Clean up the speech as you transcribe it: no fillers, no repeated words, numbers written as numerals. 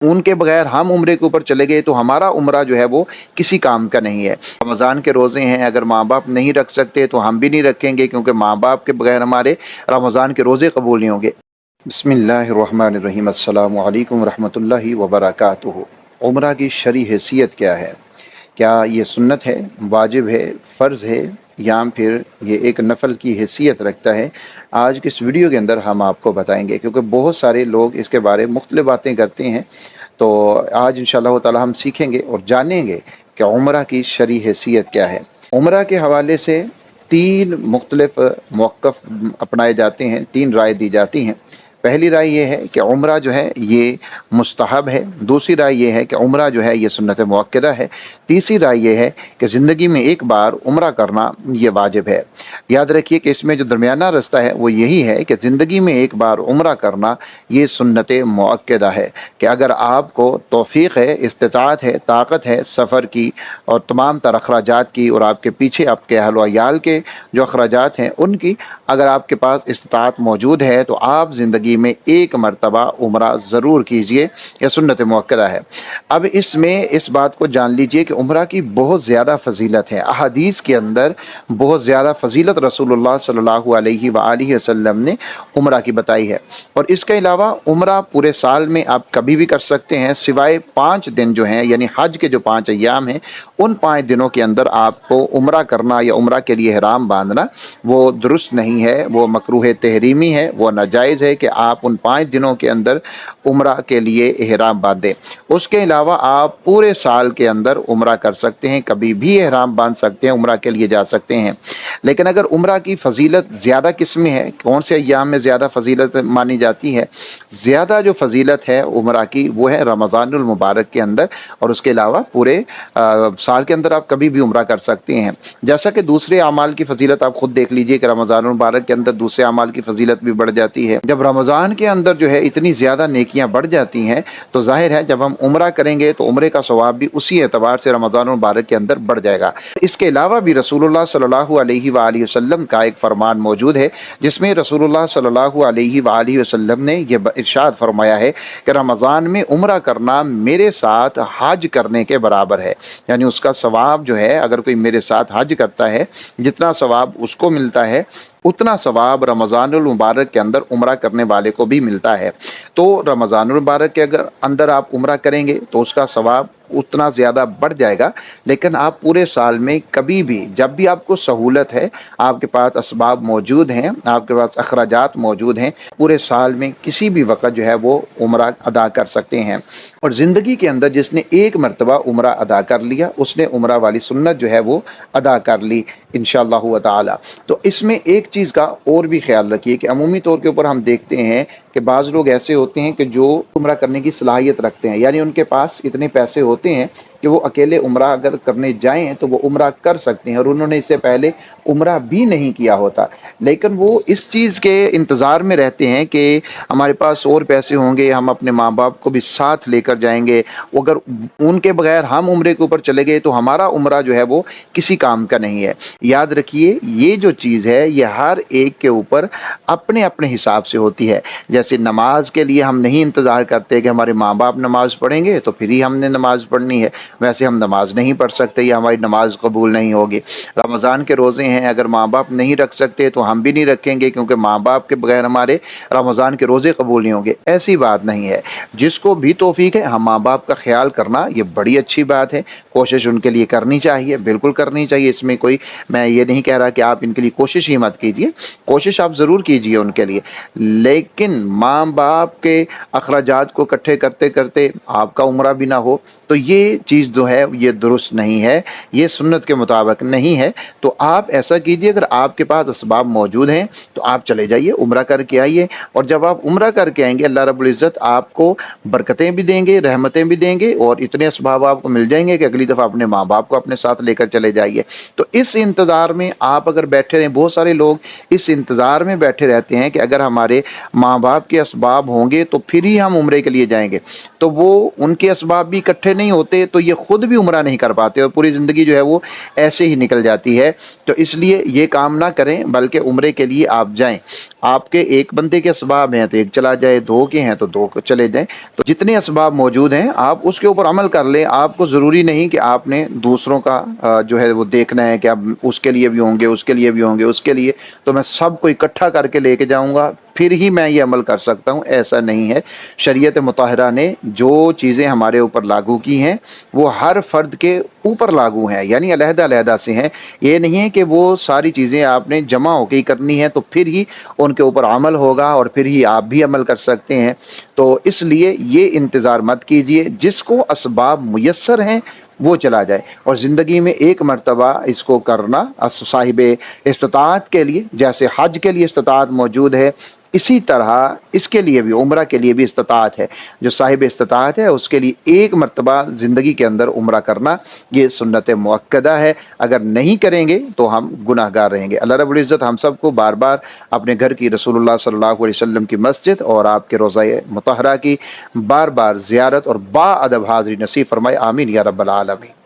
उनके बगैर हम उम्रे के ऊपर चले गए तो हमारा उम्रा जो है वो किसी काम का नहीं है। रमज़ान के रोज़े हैं, अगर माँ बाप नहीं रख सकते तो हम भी नहीं रखेंगे, क्योंकि माँ बाप के बगैर हमारे रमज़ान के रोज़े कबूल नहीं होंगे। बिस्मिल्लाहिर्रहमानिर्रहीम, अस्सलामु अलैकुम रहमतुल्लाहि व बरकातुहू। उम्रा की शरई हैसियत क्या है? क्या ये सुन्नत है, वाजिब है, फ़र्ज़ है, या फिर ये एक नफ़ल की हैसियत रखता है? आज की इस वीडियो के अंदर हम आपको बताएंगे, क्योंकि बहुत सारे लोग इसके बारे में मुख्तलिफ़ बातें करते हैं। तो आज इंशाअल्लाह ताला हम सीखेंगे और जानेंगे कि उम्रा की शरई हैसियत क्या है। उम्रा के हवाले से तीन मुख्तलिफ़ मौक़िफ़ अपनाए जाते हैं, तीन राय दी जाती हैं। पहली राय ये है कि उम्रा जो है ये मुस्तहब है। दूसरी राय ये है कि उम्रा जो है ये सुन्नत मुअक्कदा है। तीसरी राय ये है कि ज़िंदगी में एक बार उम्रा करना ये वाजिब है। याद रखिए कि इसमें जो दरमियाना रास्ता है वो यही है कि ज़िंदगी में एक बार उम्रा करना ये सुन्नत मुअक्कदा है, कि अगर आपको तौफ़ीक़ है, इस्तिताअत है, ताकत है सफ़र की और तमाम तर अखराजात की, और आपके पीछे आपके अहल व अयाल के जो अखराजात हैं उनकी, अगर आपके पास इस्तिताअत मौजूद है तो आप ज़िंदगी में एक मरतबा उम्रा ज़रूर कीजिए। यह सुन्नत मुअक्कदा है। अब इसमें इस बात को जान लीजिए कि उम्रा की बहुत ज़्यादा फ़जीलत है। अहादीस के अंदर बहुत ज़्यादा फ़जीलत रसूलुल्लाह सल्लल्लाहु अलैहि वसल्लम ने उम्रा की बताई है। और इसके अलावा उम्रा पूरे साल में आप कभी भी कर सकते हैं, सिवाय 5 दिन जो हैं, यानी हज के जो 5 अय्याम हैं, उन 5 दिनों के अंदर आपको उम्रा करना या उम्रा के लिए ihराम बांधना वो दुरुस्त नहीं है, वो मकरूह तहरीमी है, वो नाजायज़ है कि आप उन 5 दिनों के अंदर उम्रा के लिए ihराम बांधें। उसके अलावा आप पूरे साल के अंदर उम्रा कर सकते हैं, कभी भी ihराम बांध सकते हैं, उम्रा के लिए जा सकते हैं। लेकिन अगर उम्रा की फ़जीलत ज़्यादा किस में है, कौन से अय्याम में ज़्यादा फ़जीलत मानी जाती है? ज़्यादा जो फ़जीलत है उम्रा की वो है रमज़ानुल मुबारक के अंदर, और उसके अलावा पूरे साल के अंदर आप कभी भी उम्रा कर सकते हैं। जैसा कि दूसरे अमाल की फ़जीलत आप खुद देख लीजिए कि रमज़ानुल मुबारक के अंदर दूसरे अमाल की फ़जीलत भी बढ़ जाती है। जब रमज़ान के अंदर जो है इतनी ज़्यादा नेकियां बढ़ जाती हैं, तो ज़ाहिर है जब हम उम्रा करेंगे तो उम्रे का सवाब भी उसी एतबार से रमज़ानुल मुबारक के अंदर बढ़ जाएगा। इसके अलावा भी रसूलुल्लाह सल्लल्लाहु अलैहि वसल्लम का एक फरमान मौजूद है, जिसमें रसूलुल्लाह सल्लल्लाहु अलैहि वसल्लम ने यह इरशाद फरमाया है कि रमज़ान में उम्रा करना मेरे साथ हज करने के बराबर है। यानी उसका सवाब जो है, अगर कोई मेरे साथ हज करता है, जितना सवाब उसको मिलता है उतना सवाब रमज़ानुल मुबारक के अंदर उम्रा करने वाले को भी मिलता है। तो रमज़ानुल मुबारक के अगर अंदर आप उम्रा करेंगे तो उसका सवाब उतना ज़्यादा बढ़ जाएगा। लेकिन आप पूरे साल में कभी भी, जब भी आपको सहूलत है, आपके पास असबाब मौजूद हैं, आपके पास अखराजात मौजूद हैं, पूरे साल में किसी भी वक़्त जो है वो उम्रा अदा कर सकते हैं। और ज़िंदगी के अंदर जिसने एक मरतबा उम्रा अदा कर लिया, उसने उम्रा वाली सुन्नत जो है वो अदा कर ली इंशाअल्लाहु ताला। तो इसमें एक चीज़ का और भी ख्याल रखिए कि अमूमी तौर के ऊपर हम देखते हैं कि बाज़ लोग ऐसे होते हैं कि जो उम्रा करने की सलाहियत रखते हैं, यानी उनके पास इतने पैसे होते हैं कि वो अकेले उम्रा अगर करने जाएं तो वो उम्रा कर सकते हैं, और उन्होंने इससे पहले उम्रा भी नहीं किया होता। लेकिन वो इस चीज़ के इंतज़ार में रहते हैं कि हमारे पास और पैसे होंगे, हम अपने माँ बाप को भी साथ लेकर जाएंगे, अगर उनके बगैर हम उम्रे के ऊपर चले गए तो हमारा उम्रा जो है वो किसी काम का नहीं है। याद रखिए ये जो चीज़ है ये हर एक के ऊपर अपने अपने हिसाब से होती है। जैसे नमाज के लिए हम नहीं इंतज़ार करते कि हमारे माँ बाप नमाज़ पढ़ेंगे तो फिर ही हमने नमाज़ पढ़नी है, वैसे हम नमाज नहीं पढ़ सकते या हमारी नमाज कबूल नहीं होगी। रमज़ान के रोज़े हैं, अगर माँ बाप नहीं रख सकते तो हम भी नहीं रखेंगे, क्योंकि माँ बाप के बगैर हमारे रमज़ान के रोज़े कबूल नहीं होंगे। ऐसी बात नहीं है। जिसको भी तौफीक है, हम माँ बाप का ख्याल करना ये बड़ी अच्छी बात है, कोशिश उनके लिए करनी चाहिए, बिल्कुल करनी चाहिए। इसमें कोई, मैं ये नहीं कह रहा कि आप इनके लिए कोशिश ही मत कीजिए, कोशिश आप ज़रूर कीजिए उनके लिए, लेकिन माँ बाप के अखराजात को इकट्ठे करते करते आपका उम्रा भी ना हो तो ये चीज़ जो है ये दुरुस्त नहीं है, ये सुन्नत के मुताबिक नहीं है। तो आप ऐसा कीजिए, अगर आपके पास असबाब मौजूद हैं तो आप चले जाइए, उम्रा करके आइए, और जब आप उम्रा करके आएंगे अल्लाह रब्बुल इज़्ज़त आपको बरकतें भी देंगे, रहमतें भी देंगे, और इतने असबाब आपको मिल जाएंगे कि अगली दफ़ा अपने माँ बाप को अपने साथ लेकर चले जाइए। तो इस इंतज़ार में आप अगर बैठे रहें, बहुत सारे लोग इस इंतज़ार में बैठे रहते हैं कि अगर हमारे माँ बाप के असबाब होंगे तो फिर ही हम उम्रे के लिए जाएंगे, तो वो उनके असबाब भी इकट्ठे नहीं होते, तो یہ خود بھی عمرہ نہیں کر پاتے اور پوری زندگی جو ہے وہ ایسے ہی نکل جاتی ہے۔ تو اس لیے یہ کام نہ کریں، بلکہ عمرے کے لیے آپ جائیں۔ آپ کے ایک بندے کے اسباب ہیں تو ایک چلا جائے، دو کے ہیں تو دو چلے جائیں۔ تو جتنے اسباب موجود ہیں آپ اس کے اوپر عمل کر لیں۔ آپ کو ضروری نہیں کہ آپ نے دوسروں کا جو ہے وہ دیکھنا ہے کہ اب اس کے لیے بھی ہوں گے، اس کے لیے بھی ہوں گے، اس کے لیے تو میں سب کو اکٹھا کر کے لے کے جاؤں گا پھر ہی میں یہ عمل کر سکتا ہوں، ایسا نہیں ہے۔ شریعت مطہرہ نے جو چیزیں ہمارے اوپر لاگو کی ہیں وہ ہر فرد کے اوپر لاگو ہیں، یعنی علیحدہ علیحدہ سے ہیں۔ یہ نہیں ہے کہ وہ ساری چیزیں آپ نے جمع ہو کے ہی کرنی ہے تو پھر ہی ان کے اوپر عمل ہوگا اور پھر ہی آپ بھی عمل کر سکتے ہیں۔ تو اس لیے یہ انتظار مت کیجئے، جس کو اسباب میسر ہیں وہ چلا جائے، اور زندگی میں ایک مرتبہ اس کو کرنا صاحب استطاعت کے لیے، جیسے حج کے لیے استطاعت موجود ہے اسی طرح اس کے لیے بھی، عمرہ کے لیے بھی استطاعت ہے۔ جو صاحب استطاعت ہے اس کے لیے ایک مرتبہ زندگی کے اندر عمرہ کرنا یہ سنت مؤکدہ ہے۔ اگر نہیں کریں گے تو ہم گناہ گار رہیں گے۔ اللہ رب العزت ہم سب کو بار بار اپنے گھر کی رسول اللہ صلی اللہ علیہ وسلم کی مسجد اور آپ کے روضہ مطہرہ کی بار بار زیارت اور با ادب حاضری نصیب فرمائے، آمین یا رب العالمین۔